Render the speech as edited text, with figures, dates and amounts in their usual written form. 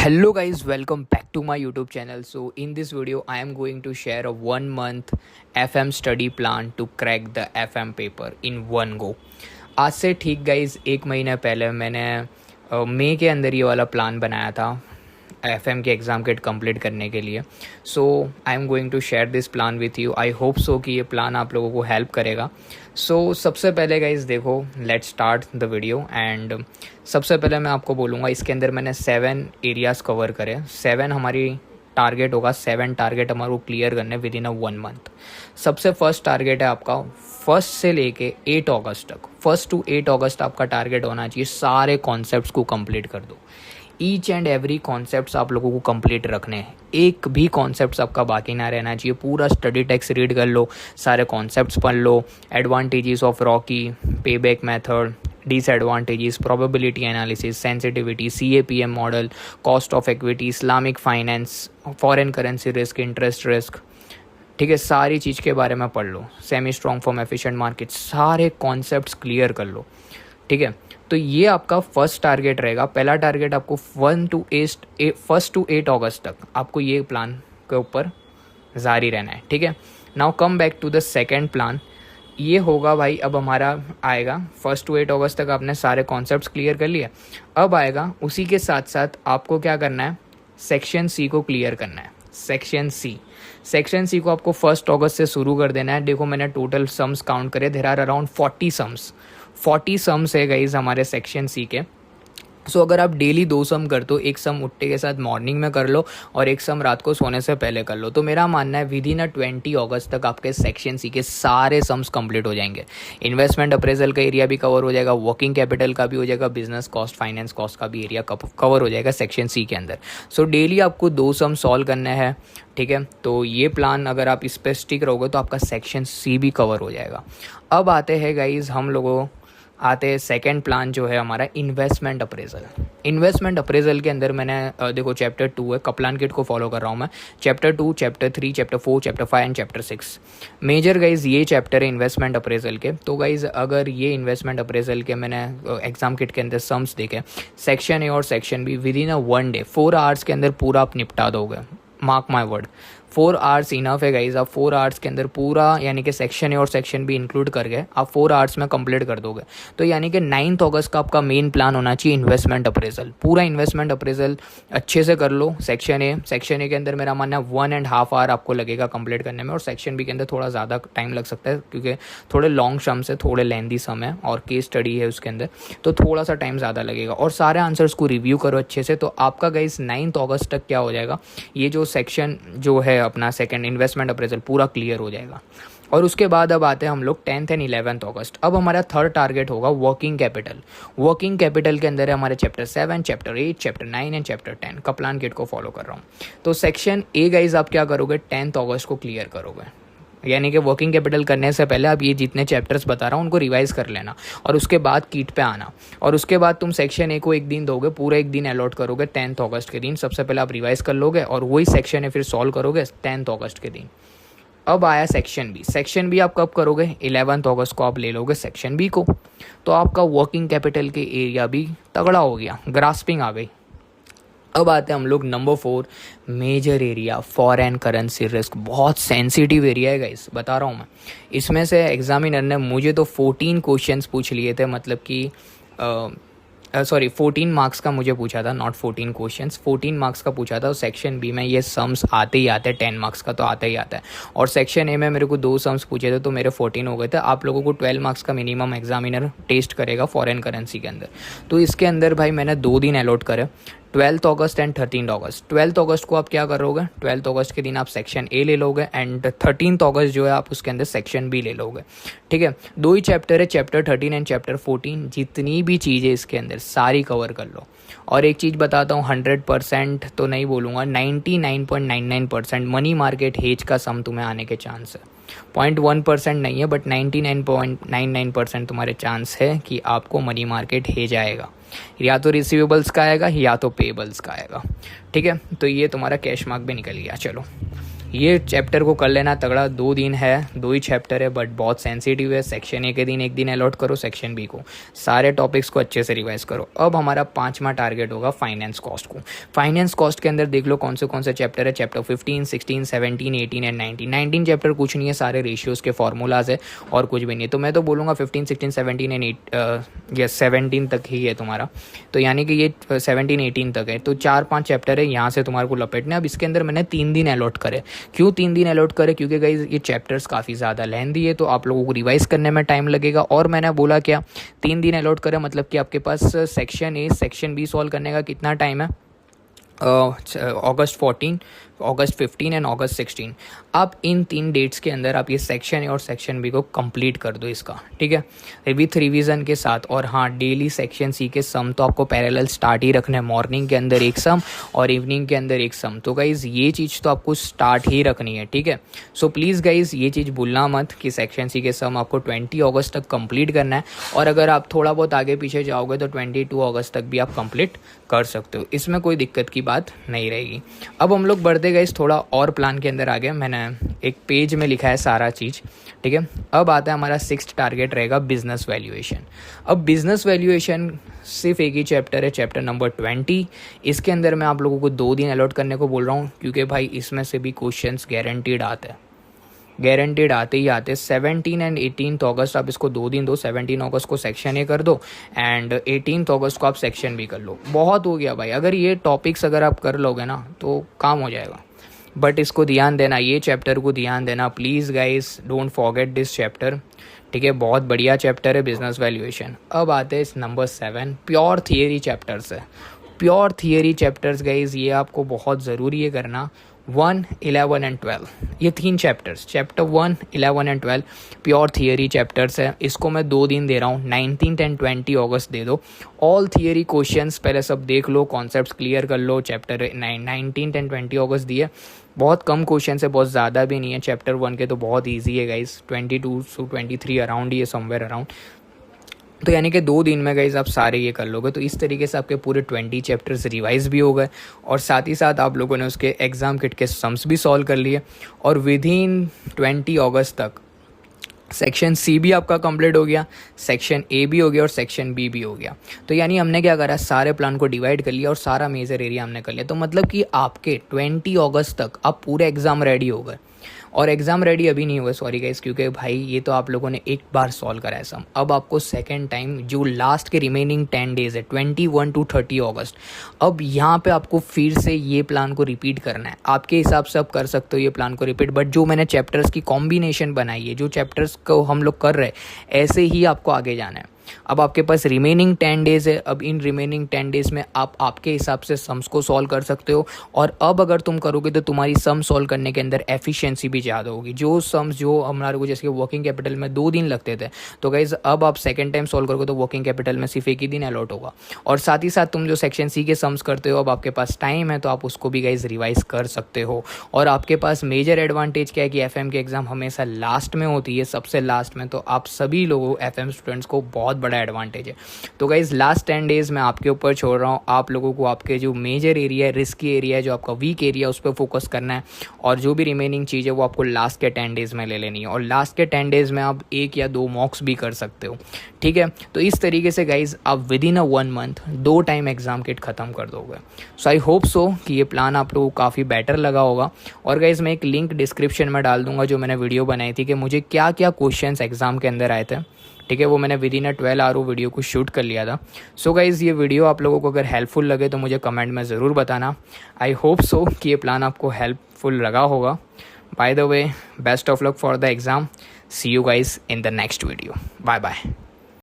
Hello guys, welcome back to my YouTube channel. So in this video I am going to share a 1 month FM study plan to crack the FM paper in one go. आज से ठीक guys 1 महीना पहले मैंने मई के अंदर ये वाला प्लान बनाया था FM के एग्ज़ाम किट कंप्लीट करने के लिए. So I am going to share this plan with you. I hope so कि ये प्लान आप लोगों को हेल्प करेगा. सो सबसे पहले गाइज देखो, let's start the video. And सबसे पहले मैं आपको बोलूँगा, इसके अंदर मैंने 7 एरियाज़ कवर करे. 7 हमारी टारगेट होगा. 7 टारगेट हमारे को क्लियर करने विद इन अ 1 मंथ. सबसे फर्स्ट टारगेट है आपका 1 से लेके 8 अगस्त तक. 1 to 8 अगस्त आपका टारगेट होना चाहिए सारे कॉन्सेप्ट्स को कंप्लीट कर दो. ईच एंड एवरी कॉन्सेप्ट्स आप लोगों को कंप्लीट रखने हैं. एक भी कॉन्सेप्ट्स आपका बाकी ना रहना चाहिए. पूरा स्टडी टेक्स्ट रीड कर लो, सारे कॉन्सेप्ट्स पढ़ लो. Advantages of ROCE, payback method, disadvantages, probability analysis, sensitivity, CAPM model, cost of equity, Islamic finance, foreign currency risk, interest risk. ठीक है, सारी चीज़ के बारे में पढ़ लो. Semi strong form, efficient market, सारे कॉन्सेप्ट्स क्लियर कर लो. ठीक है, तो ये आपका फर्स्ट टारगेट रहेगा. पहला टारगेट आपको 1 to 8 अगस्त तक आपको ये प्लान के ऊपर जारी रहना है. ठीक है, now come back to the second plan. ये होगा भाई, अब हमारा आएगा 1 to 8 अगस्त तक आपने सारे कॉन्सेप्ट्स क्लियर कर लिए. अब आएगा उसी के साथ साथ आपको क्या करना है, सेक्शन सी को क्लियर करना है. सेक्शन सी को आपको 1 अगस्त से शुरू कर देना है. देखो मैंने टोटल सम्स काउंट करे, देयर आर अराउंड 40 सम्स है गाइज हमारे सेक्शन सी के. सो अगर आप डेली 2 सम करते हो, एक सम उठने के साथ मॉर्निंग में कर लो और एक सम रात को सोने से पहले कर लो, तो मेरा मानना है विद इन 20 अगस्त तक आपके सेक्शन सी के सारे सम्स कंप्लीट हो जाएंगे. इन्वेस्टमेंट अप्रेजल का एरिया भी कवर हो जाएगा, वर्किंग कैपिटल का भी हो जाएगा, बिजनेस कॉस्ट, फाइनेंस कॉस्ट का भी एरिया कवर हो जाएगा सेक्शन सी के अंदर. सो डेली आपको 2 सम सॉल्व करने हैं. ठीक है, तो ये प्लान अगर आप इस पर स्टिक रहोगे तो आपका सेक्शन सी भी कवर हो जाएगा. अब आते हैं गाइज सेकेंड प्लान जो है हमारा इन्वेस्टमेंट अप्रेजल के अंदर मैंने देखो चैप्टर 2 है, कपलान किट को फॉलो कर रहा हूँ मैं. Chapter 2, chapter 3, chapter 4, chapter 5 and chapter 6 major guys ये चैप्टर है इन्वेस्टमेंट अप्रेजल के. तो गाइज अगर ये इन्वेस्टमेंट अप्रेजल के मैंने एग्जाम किट के अंदर सम्स देखे, सेक्शन ए और section be with in a 1 day 4 hours के अंदर पूरा आप निपटा दोगे. Mark my word, 4 hours enough है गाइज. आप 4 आवर्स के अंदर पूरा, यानी कि सेक्शन ए और सेक्शन बी इंक्लूड करके आप 4 आवर्स में कंप्लीट कर दोगे. तो यानी कि 9 अगस्त का आपका मेन प्लान होना चाहिए इन्वेस्टमेंट अप्रेजल. पूरा इन्वेस्टमेंट अप्रेजल अच्छे से कर लो. सेक्शन ए के अंदर मेरा मानना है 1.5 आवर आपको लगेगा कंप्लीट करने में, और सेक्शन बी के अंदर थोड़ा ज़्यादा टाइम लग सकता है क्योंकि थोड़े लॉन्ग सम्स है, थोड़े लेंदी सम है और केस स्टडी है उसके अंदर, तो थोड़ा सा टाइम ज़्यादा लगेगा. और सारे आंसर्स को रिव्यू करो अच्छे से. तो आपका गाइज 9 अगस्त तक क्या हो जाएगा, ये जो सेक्शन जो है अपना सेकेंड इन्वेस्टमेंट अप्रेजल पूरा क्लियर हो जाएगा. और उसके बाद अब आते हैं हम लोग 10th एंड 11th अगस्त. अब हमारा थर्ड टारगेट होगा वर्किंग कैपिटल के अंदर है हमारे chapter 7, chapter 8, chapter 9 and chapter 10. Kaplan kit को फॉलो कर रहा हूँ. तो सेक्शन ए गाइज आप क्या करोगे, 10th अगस्त को क्लियर करोगे. यानी कि वर्किंग कैपिटल करने से पहले आप ये जितने चैप्टर्स बता रहा हूँ उनको रिवाइज कर लेना, और उसके बाद कीट पे आना. और उसके बाद तुम सेक्शन ए को एक दिन दोगे, पूरा एक दिन अलॉट करोगे 10th अगस्त के दिन. सबसे पहले आप रिवाइज कर लोगे और वही सेक्शन ए फिर सॉल्व करोगे 10th अगस्त के दिन. अब आया सेक्शन बी आप कब करोगे, 11th अगस्त को आप ले लोगे सेक्शन बी को. तो आपका वर्किंग कैपिटल के एरिया भी तगड़ा हो गया, ग्रास्पिंग आ गई. अब आते हैं हम लोग number 4, major area foreign currency risk. बहुत सेंसिटिव एरिया है गाइस, बता रहा हूँ मैं. इसमें से एग्जामिनर ने मुझे तो 14 क्वेश्चंस पूछ लिए थे, मतलब कि 14 मार्क्स का मुझे पूछा था, नॉट 14 क्वेश्चंस, 14 मार्क्स का पूछा था. सेक्शन बी में ये सम्स आते ही आते हैं, 10 मार्क्स का तो आता ही आता है. और सेक्शन ए में मेरे को 2 सम्स पूछे थे तो मेरे 14 हो गए थे. आप लोगों को 12 मार्क्स का मिनिमम एग्जामिनर टेस्ट करेगा फॉरेन करेंसी के अंदर. तो इसके अंदर भाई मैंने 2 दिन अलॉट करे, 12th August and 13th August. 12th अगस्त को आप क्या करोगे, 12th अगस्त के दिन आप सेक्शन ए ले लोगे, एंड 13th अगस्त जो है आप उसके अंदर सेक्शन बी ले लोगे. ठीक है, 2 ही चैप्टर है, चैप्टर 13 एंड चैप्टर 14. जितनी भी चीज़ें इसके अंदर सारी कवर कर लो. और एक चीज़ बताता हूँ, 100% तो नहीं बोलूँगा, 99.99% मनी मार्केट हेज का सम तुम्हें आने के चांस है. 0.1% नहीं है, बट 99.99% तुम्हारे चांस है कि आपको मनी मार्केट हेज आएगा. या तो रिसीवेबल्स का आएगा या तो पेबल्स का आएगा. ठीक है, तो ये तुम्हारा कैश मार्क भी निकल गया. चलो, ये चैप्टर को कर लेना तगड़ा। 2 दिन है, 2 ही चैप्टर है, बट बहुत सेंसिटिव है। सेक्शन ए के दिन एक दिन अलॉट करो, सेक्शन बी को सारे टॉपिक्स को अच्छे से रिवाइज करो। अब हमारा 5वां टारगेट होगा फाइनेंस कॉस्ट को। फाइनेंस कॉस्ट के अंदर देख लो कौन से चैप्टर है। Chapter 15, 16, 17, 18 and 19। 19 चैप्टर कुछ नहीं है, सारे रेशियोज़ के फॉर्मूलाज है और कुछ भी नहीं है। तो मैं तो बोलूँगा 15, 16, 17 एंड 17 तक ही है तुम्हारा। तो यानी कि ये 17, 18 तक है। तो 4-5 चैप्टर है, यहाँ से तुम्हारे को लपेटना है। अब इसके अंदर मैंने 3 दिन अलॉट करे। क्यों 3 दिन अलॉट करे? क्योंकि गाइज ये चैप्टर्स काफ़ी ज़्यादा लेंथी है, तो आप लोगों को रिवाइज करने में टाइम लगेगा। और मैंने बोला क्या, 3 दिन अलॉट करे, मतलब कि आपके पास section A section B solve करने का कितना टाइम है? अगस्त 14, अगस्त 15 एंड अगस्त 16। आप इन 3 डेट्स के अंदर आप ये सेक्शन ए और सेक्शन बी को कंप्लीट कर दो इसका, ठीक है, विथ रिवीजन के साथ। और हाँ, डेली सेक्शन सी के सम तो आपको पैरेलल स्टार्ट ही रखना है। मॉर्निंग के अंदर एक सम और इवनिंग के अंदर एक सम। तो गाइज़ ये चीज़ तो आपको स्टार्ट ही रखनी है, ठीक है। सो प्लीज़ गाइज़ ये चीज़ भूलना मत कि सेक्शन सी के सम आपको 20 अगस्त तक कंप्लीट करना है। और अगर आप थोड़ा बहुत आगे पीछे जाओगे तो 22 अगस्त तक भी आप कंप्लीट कर सकते हो, इसमें कोई दिक्कत की बात नहीं रहेगी। अब हम लोग बढ़ते गए थोड़ा और प्लान के अंदर आ गए। मैंने एक पेज में लिखा है सारा चीज़, ठीक है। अब आता है हमारा 6th टारगेट रहेगा बिजनेस वैल्यूएशन। अब बिजनेस वैल्यूएशन सिर्फ एक ही चैप्टर है, चैप्टर नंबर 20। इसके अंदर मैं आप लोगों को 2 दिन अलॉट करने को बोल रहा हूँ, क्योंकि भाई इसमें से भी क्वेश्चंस गारंटीड आते हैं, गारंटीड आते ही आते। 17 एंड 18 अगस्त आप इसको 2 दिन दो। 17 अगस्त को सेक्शन ए कर दो एंड 18 अगस्त को आप सेक्शन बी कर लो। बहुत हो गया भाई, अगर ये टॉपिक्स अगर आप कर लोगे ना तो काम हो जाएगा। बट इसको ध्यान देना, ये चैप्टर को ध्यान देना please guys, don't forget this chapter, ठीक है। बहुत बढ़िया चैप्टर है बिजनेस वैल्यूएशन। अब आते हैं नंबर 7, प्योर थियरी चैप्टर्स है। प्योर थियरी चैप्टर्स गाइज ये आपको बहुत ज़रूरी है करना। 1, 11 एंड 12 ये 3 chapters, chapter 1, 11 and 12 pure theory chapters है। इसको मैं 2 दिन दे रहा हूँ, 19 एंड 20 अगस्त दे दो। ऑल थियरी क्वेश्चंस पहले सब देख लो, कॉन्सेप्ट्स क्लियर कर लो। चैप्टर 19 एंड 20 अगस्त दिए, बहुत कम क्वेश्चन है, बहुत ज़्यादा भी नहीं है। चैप्टर 1 के तो बहुत ईजी है गाइज, 22 to 23 अराउंड ही है, समवेयर अराउंड। तो यानी कि 2 दिन में गाइज आप सारे ये कर लोगे। तो इस तरीके से आपके पूरे 20 चैप्टर्स रिवाइज भी हो गए और साथ ही साथ आप लोगों ने उसके एग्ज़ाम किट के सम्स भी सॉल्व कर लिए। और विद इन 20 अगस्त तक सेक्शन सी भी आपका कंप्लीट हो गया, सेक्शन ए भी हो गया और सेक्शन बी भी हो गया। तो यानी हमने क्या करा, सारे प्लान को डिवाइड कर लिया और सारा मेजर एरिया हमने कर लिया। तो मतलब कि आपके 20 अगस्त तक आप पूरे एग्ज़ाम रेडी हो गए। और एग्ज़ाम रेडी अभी नहीं हुए, सॉरी गाइस, क्योंकि भाई ये तो आप लोगों ने एक बार सॉल्व करा है सम। अब आपको सेकेंड टाइम जो लास्ट के रिमेनिंग 10 डेज़ है 21 to 30 अगस्त, अब यहाँ पे आपको फिर से ये प्लान को रिपीट करना है। आपके हिसाब से आप कर सकते हो ये प्लान को रिपीट, बट जो मैंने चैप्टर्स की कॉम्बिनेशन बनाई है, जो चैप्टर्स को हम लोग कर रहे हैं, ऐसे ही आपको आगे जाना है। अब आपके पास रिमेनिंग 10 डेज़ है। अब इन रिमेनिंग 10 डेज़ में आप आपके हिसाब से सम्स को सॉल्व कर सकते हो। और अब अगर तुम करोगे तो तुम्हारी सम सॉल्व करने के अंदर एफिशिएंसी भी ज़्यादा होगी। जो सम्स जो हमारे को जैसे वर्किंग कैपिटल में 2 दिन लगते थे, तो गाइज अब आप सेकेंड टाइम सॉल्व करोगे तो वर्किंग कैपिटल में सिर्फ 1 ही दिन अलॉट होगा। और साथ ही साथ तुम जो सेक्शन सी के सम्स करते हो, अब आपके पास टाइम है तो आप उसको भी गाइज रिवाइज कर सकते हो। और आपके पास मेजर एडवांटेज क्या है कि एफएम की एग्ज़ाम हमेशा लास्ट में होती है, सबसे लास्ट में। तो आप सभी लोगों एफएम स्टूडेंट्स को बहुत बड़ा एडवांटेज है। तो गाइज लास्ट 10 डेज मैं आपके ऊपर छोड़ रहा हूँ। आप लोगों को आपके जो मेजर एरिया है, रिस्की एरिया है, जो आपका वीक एरिया है, उस पर फोकस करना है। और जो भी रिमेनिंग चीज़ है वो आपको लास्ट के 10 डेज में ले लेनी है। और लास्ट के 10 डेज में आप 1 या 2 मॉक्स भी कर सकते हो, ठीक है। तो इस तरीके से गाइज आप with in 1 month 2 time exam kit खत्म कर दोगे। सो आई होप सो कि ये प्लान आप लोगों को काफ़ी बेटर लगा होगा। और गाइज मैं एक लिंक डिस्क्रिप्शन में डाल दूंगा, जो मैंने वीडियो बनाई थी कि मुझे क्या क्या क्वेश्चंस एग्जाम के अंदर आए थे, ठीक है। वो मैंने विद इन 12 आवर वीडियो को शूट कर लिया था। सो गाइज़ ये वीडियो आप लोगों को अगर हेल्पफुल लगे तो मुझे कमेंट में ज़रूर बताना। आई होप सो कि ये प्लान आपको हेल्पफुल लगा होगा। By the way, best of luck for the exam. See you guys in the next video. Bye bye.